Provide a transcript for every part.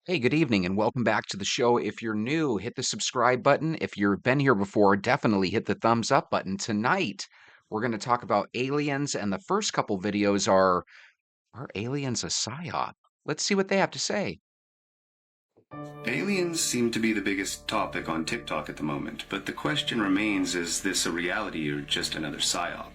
Hey, good evening, and welcome back to the show. If you're new, hit the subscribe button. If you've been here before, definitely hit the thumbs up button. Tonight, we're going to talk about aliens, and the first couple videos are aliens a psyop? Let's see what they have to say. Aliens seem to be the biggest topic on TikTok at the moment, but the question remains, is this a reality or just another psyop?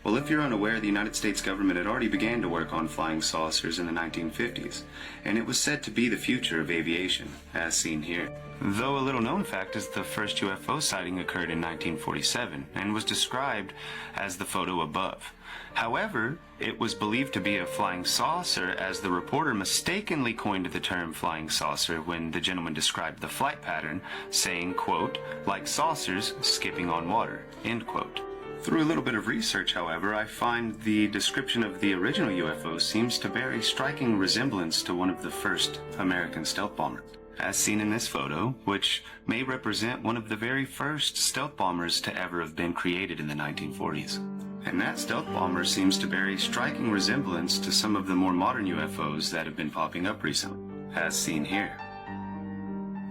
Well, if you're unaware, the United States government had already began to work on flying saucers in the 1950s, and it was said to be the future of aviation, as seen here. Though a little known fact is the first UFO sighting occurred in 1947 and was described as the photo above. However, it was believed to be a flying saucer, as the reporter mistakenly coined the term flying saucer when the gentleman described the flight pattern, saying, quote, like saucers skipping on water, end quote. Through a little bit of research, however, I find the description of the original UFO seems to bear a striking resemblance to one of the first American stealth bombers, as seen in this photo, which may represent one of the very first stealth bombers to ever have been created in the 1940s. And that stealth bomber seems to bear a striking resemblance to some of the more modern UFOs that have been popping up recently, as seen here.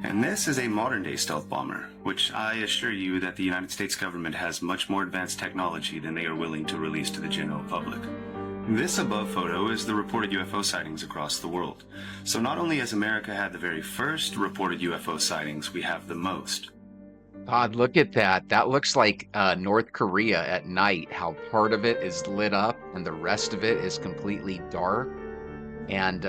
And this is a modern-day stealth bomber, which I assure you that the United States government has much more advanced technology than they are willing to release to the general public. This above photo is the reported UFO sightings across the world. So not only has America had the very first reported UFO sightings, we have the most. God, look at that. That looks like North Korea at night, how part of it is lit up and the rest of it is completely dark. And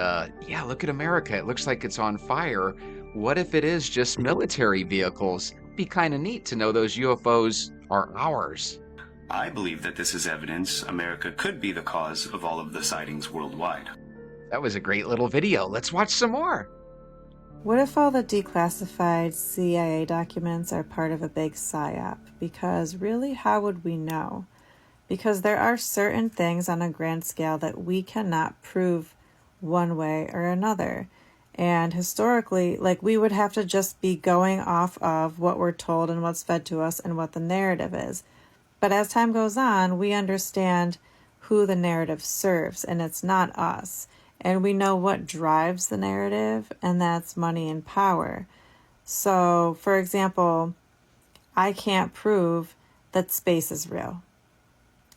yeah, look at America. It looks like it's on fire. What if it is just military vehicles? Be kind of neat to know those UFOs are ours. I believe that this is evidence America could be the cause of all of the sightings worldwide. That was a great little video. Let's watch some more. What if all the declassified CIA documents are part of a big psyop? Because really, how would we know? Because there are certain things on a grand scale that we cannot prove one way or another. And historically, we would have to just be going off of what we're told and what's fed to us and what the narrative is. But as time goes on, we understand who the narrative serves, and it's not us. And we know what drives the narrative, and that's money and power. So, for example, I can't prove that space is real.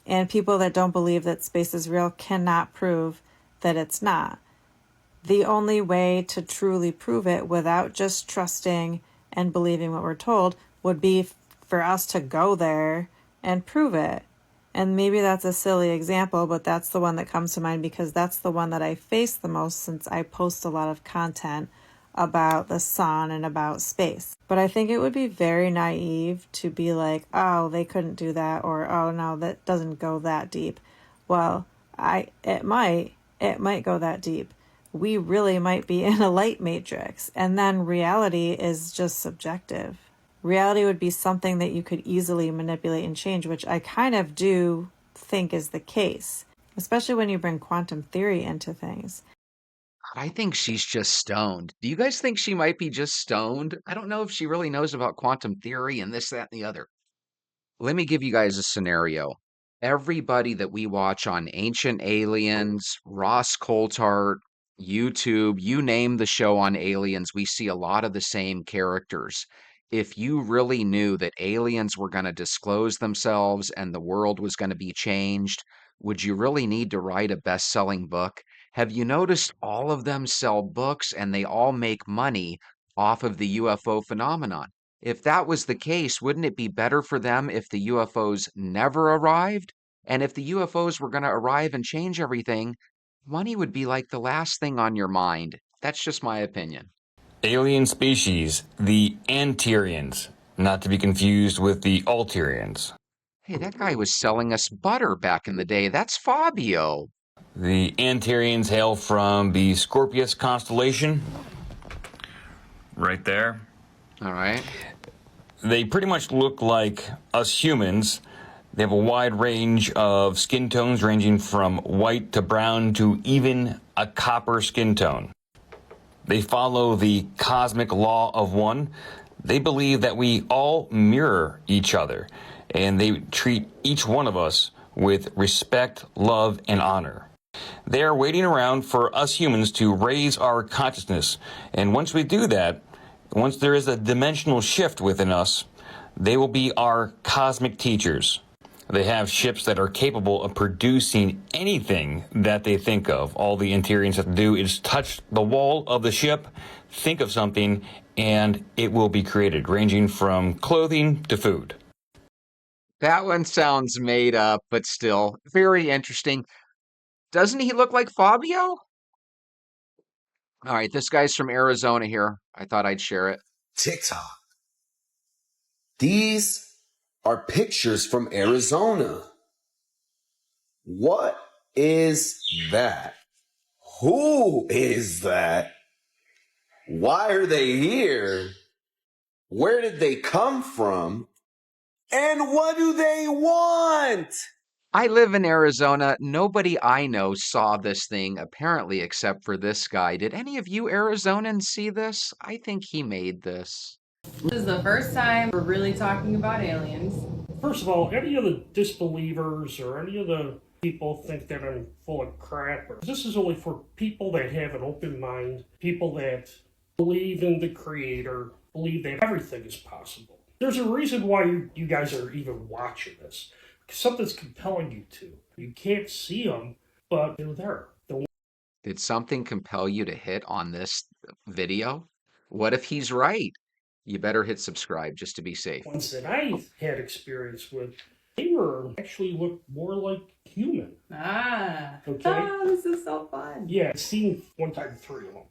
And people that don't believe that space is real cannot prove that it's not. The only way to truly prove it without just trusting and believing what we're told would be for us to go there and prove it. And maybe that's a silly example, but that's the one that comes to mind because that's the one that I face the most since I post a lot of content about the sun and about space. But I think it would be very naive to be like, oh, they couldn't do that, or oh no, that doesn't go that deep. Well, it might go that deep. We really might be in a light matrix, and then reality is just subjective. Reality would be something that you could easily manipulate and change, which I kind of do think is the case, especially when you bring quantum theory into things. I think she's just stoned. Do you guys think she might be just stoned? I don't know if she really knows about quantum theory and this, that, and the other. Let me give you guys a scenario. Everybody that we watch on Ancient Aliens, Ross Coulthart, YouTube, you name the show on aliens, we see a lot of the same characters. If you really knew that aliens were going to disclose themselves and the world was going to be changed, would you really need to write a best-selling book? Have you noticed all of them sell books and they all make money off of the UFO phenomenon? If that was the case, wouldn't it be better for them if the UFOs never arrived? And if the UFOs were going to arrive and change everything, money would be like the last thing on your mind. That's just my opinion. Alien species, the Antareans, not to be confused with the Altareans. Hey, that guy was selling us butter back in the day. That's Fabio. The Antareans hail from the Scorpius constellation, right there. All right. They pretty much look like us humans. They have a wide range of skin tones ranging from white to brown to even a copper skin tone. They follow the cosmic law of one. They believe that we all mirror each other, and they treat each one of us with respect, love, and honor. They are waiting around for us humans to raise our consciousness. And once we do that, once there is a dimensional shift within us, they will be our cosmic teachers. They have ships that are capable of producing anything that they think of. All the Interians have to do is touch the wall of the ship, think of something, and it will be created, ranging from clothing to food. That one sounds made up, but still very interesting. Doesn't he look like Fabio? All right, this guy's from Arizona here. I thought I'd share it. TikTok. These are pictures from Arizona. What is that? Who is that? Why are they here? Where did they come from? And what do they want? I live in Arizona. Nobody I know saw this thing, apparently, except for this guy. Did any of you Arizonans see this? I think he made this. This is the first time we're really talking about aliens. First of all, any of the disbelievers or any of the people think that I'm full of crap. This is only for people that have an open mind, people that believe in the Creator, believe that everything is possible. There's a reason why you guys are even watching this. Because something's compelling you to. You can't see them, but they're there. Did something compel you to hit on this video? What if he's right? You better hit subscribe just to be safe. Ones that I had experience with, they actually looked more like human. Okay? Oh, this is so fun. Yeah, I've seen one time 3 of them.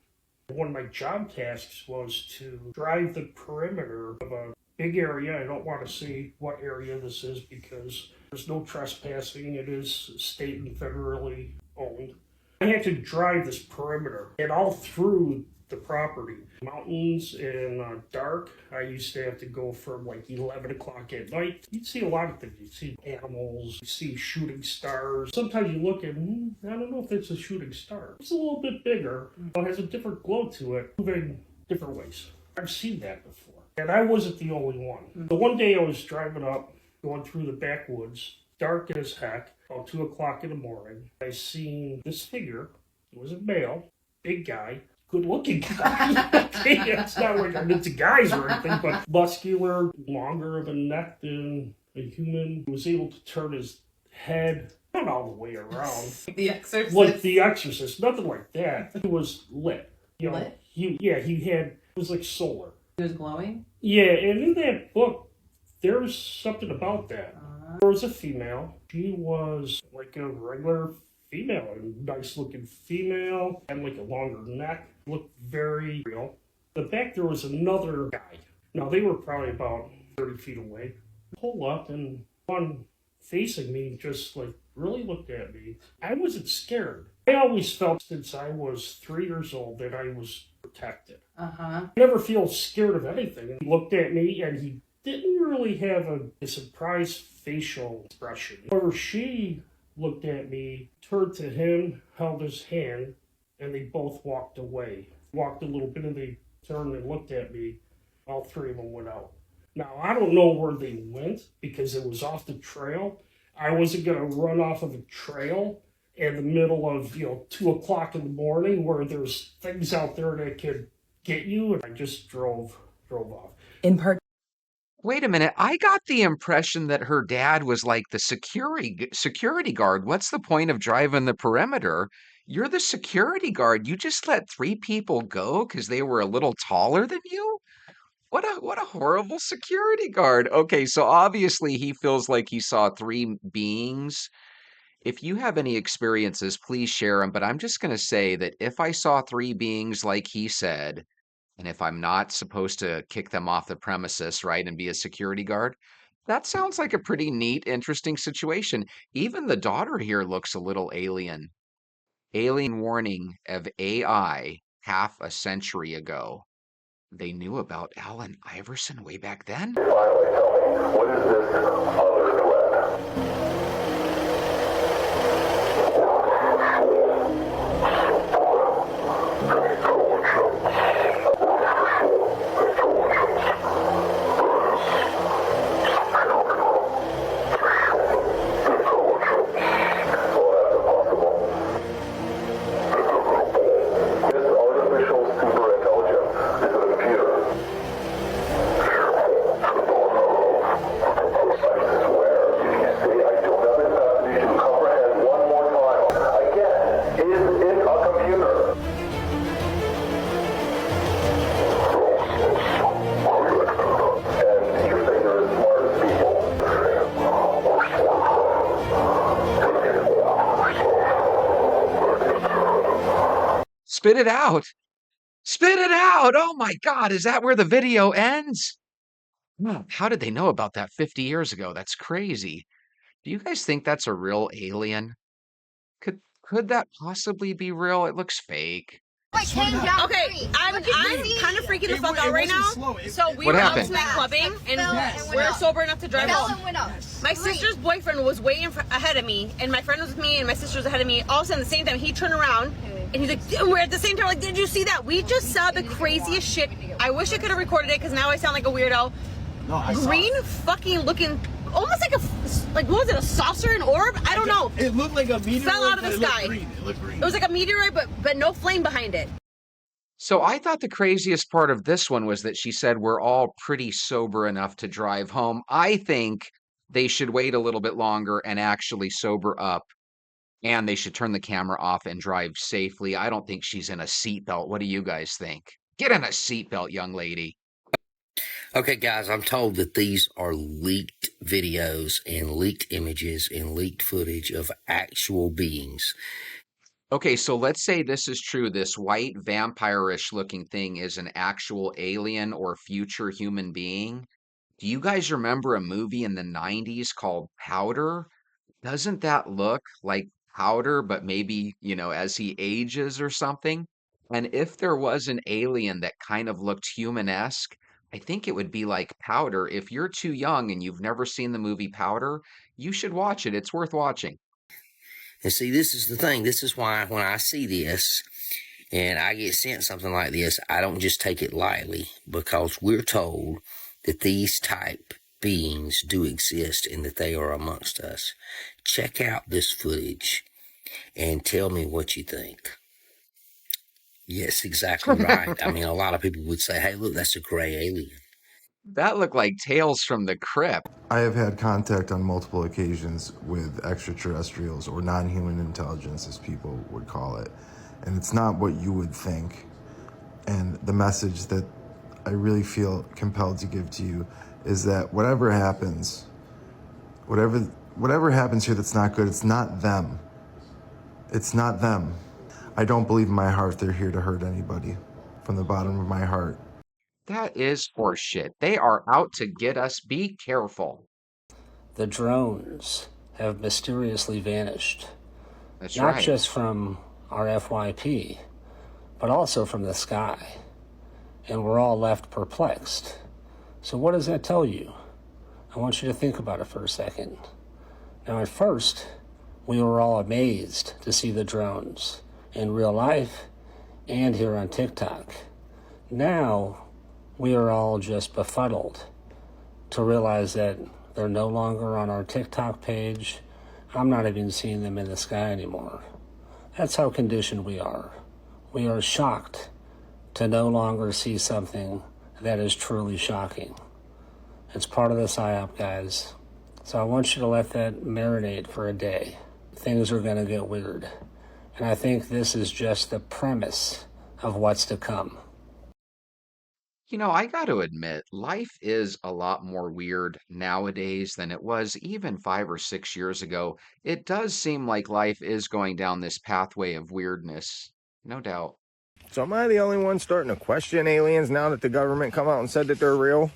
One of my job tasks was to drive the perimeter of a big area. I don't want to say what area this is because there's no trespassing. It is state and federally owned. I had to drive this perimeter and all through the property. Mountains and dark. I used to have to go from like 11 o'clock at night. You'd see a lot of things. You'd see animals, you see shooting stars. Sometimes you look at, I don't know if it's a shooting star. It's a little bit bigger. It has a different glow to it, moving different ways. I've seen that before. And I wasn't the only one. The one day I was driving up, going through the backwoods, dark as heck, about 2 o'clock in the morning. I seen this figure. It was a male, big guy, good-looking guy. It's not like I'm into guys or anything, but muscular, longer of a neck than a human. He was able to turn his head not all the way around. The Exorcist. Like The Exorcist, nothing like that. He was lit. Lit? He had, it was like solar. He was glowing? Yeah, and in that book, there's something about that. There was a female. She was like a regular female, a nice looking female, had like a longer neck, looked very real. The back there was another guy. Now they were probably about 30 feet away. Pull up and one facing me just like really looked at me. I wasn't scared. I always felt since I was 3 years old that I was protected. I never feel scared of anything. He looked at me and he didn't really have a surprised facial expression. However, she looked at me, turned to him, held his hand, and they both walked away. Walked a little bit and they turned and looked at me. All 3 of them went out. Now, I don't know where they went because it was off the trail. I wasn't going to run off of a trail in the middle of, 2 o'clock in the morning where there's things out there that could get you. And I just drove off. Wait a minute. I got the impression that her dad was like the security guard. What's the point of driving the perimeter? You're the security guard. You just let 3 people go because they were a little taller than you? What a horrible security guard. Okay, so obviously he feels like he saw 3 beings. If you have any experiences, please share them. But I'm just going to say that if I saw 3 beings like he said, and if I'm not supposed to kick them off the premises, right, and be a security guard, that sounds like a pretty neat, interesting situation. Even the daughter here looks a little alien. Alien warning of AI half a century ago. They knew about Allen Iverson way back then? Finally, tell me, what is this other threat? Spit it out. Spit it out. Oh my God. Is that where the video ends? How did they know about that 50 years ago? That's crazy. Do you guys think that's a real alien? Could that possibly be real? It looks fake. Okay, I'm kind of freaking the fuck out right now. So we What were happened? out tonight clubbing, and we're sober enough to drive home. My sister's boyfriend was waiting ahead of me, and my friend was with me, and my sister was ahead of me. All of a sudden, at the same time, he turned around, and he's like, we're at the same time, like, did you see that? We just saw the craziest shit. I wish I could have recorded it, because now I sound like a weirdo. Green fucking looking, almost like what was it, a saucer, an orb? I don't know. It looked like a meteorite. Fell out of the sky. It looked green. It was like a meteorite, but no flame behind it. So I thought the craziest part of this one was that she said we're all pretty sober enough to drive home. I think they should wait a little bit longer and actually sober up, and they should turn the camera off and drive safely. I don't think she's in a seatbelt. What do you guys think? Get in a seatbelt, young lady. Okay, guys, I'm told that these are leaked videos and leaked images and leaked footage of actual beings. Okay, so let's say this is true. This white vampire-ish looking thing is an actual alien or future human being. Do you guys remember a movie in the 90s called Powder? Doesn't that look like Powder, but maybe, as he ages or something? And if there was an alien that kind of looked human-esque, I think it would be like Powder. If you're too young and you've never seen the movie Powder, you should watch it. It's worth watching. And see, this is the thing. This is why when I see this and I get sent something like this, I don't just take it lightly, because we're told that these type beings do exist and that they are amongst us. Check out this footage and tell me what you think. Yes, exactly right. I mean, a lot of people would say, hey, look, that's a gray alien. That looked like Tales from the Crypt. I have had contact on multiple occasions with extraterrestrials, or non-human intelligence as people would call it. And it's not what you would think. And the message that I really feel compelled to give to you is that whatever happens here that's not good, it's not them. It's not them. I don't believe in my heart they're here to hurt anybody. From the bottom of my heart. That is horseshit. They are out to get us. Be careful. The drones have mysteriously vanished. That's Not right. just from our FYP, but also from the sky. And we're all left perplexed. So what does that tell you? I want you to think about it for a second. Now, at first, we were all amazed to see the drones in real life and here on TikTok. Now, we are all just befuddled to realize that they're no longer on our TikTok page. I'm not even seeing them in the sky anymore. That's how conditioned we are. We are shocked to no longer see something that is truly shocking. It's part of the Psyop, guys. So I want you to let that marinate for a day. Things are going to get weird. And I think this is just the premise of what's to come. I got to admit, life is a lot more weird nowadays than it was even 5 or 6 years ago. It does seem like life is going down this pathway of weirdness. No doubt. So am I the only one starting to question aliens now that the government come out and said that they're real?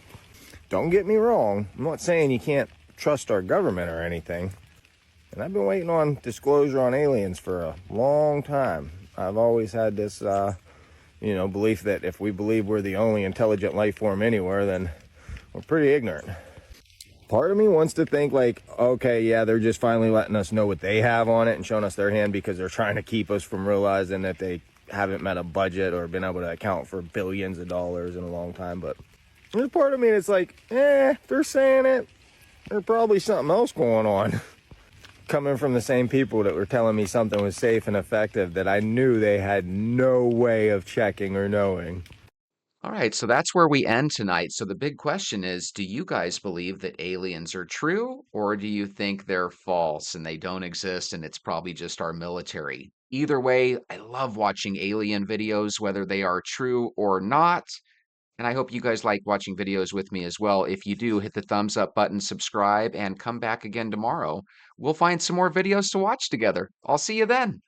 Don't get me wrong. I'm not saying you can't trust our government or anything. And I've been waiting on disclosure on aliens for a long time. I've always had this, belief that if we believe we're the only intelligent life form anywhere, then we're pretty ignorant. Part of me wants to think like, okay, yeah, they're just finally letting us know what they have on it and showing us their hand because they're trying to keep us from realizing that they haven't met a budget or been able to account for billions of dollars in a long time. But there's part of me that's like, if they're saying it, there's probably something else going on. Coming from the same people that were telling me something was safe and effective that I knew they had no way of checking or knowing. All right, so that's where we end tonight. So the big question is, do you guys believe that aliens are true, or do you think they're false and they don't exist and it's probably just our military? Either way, I love watching alien videos, whether they are true or not. And I hope you guys like watching videos with me as well. If you do, hit the thumbs up button, subscribe, and come back again tomorrow. We'll find some more videos to watch together. I'll see you then.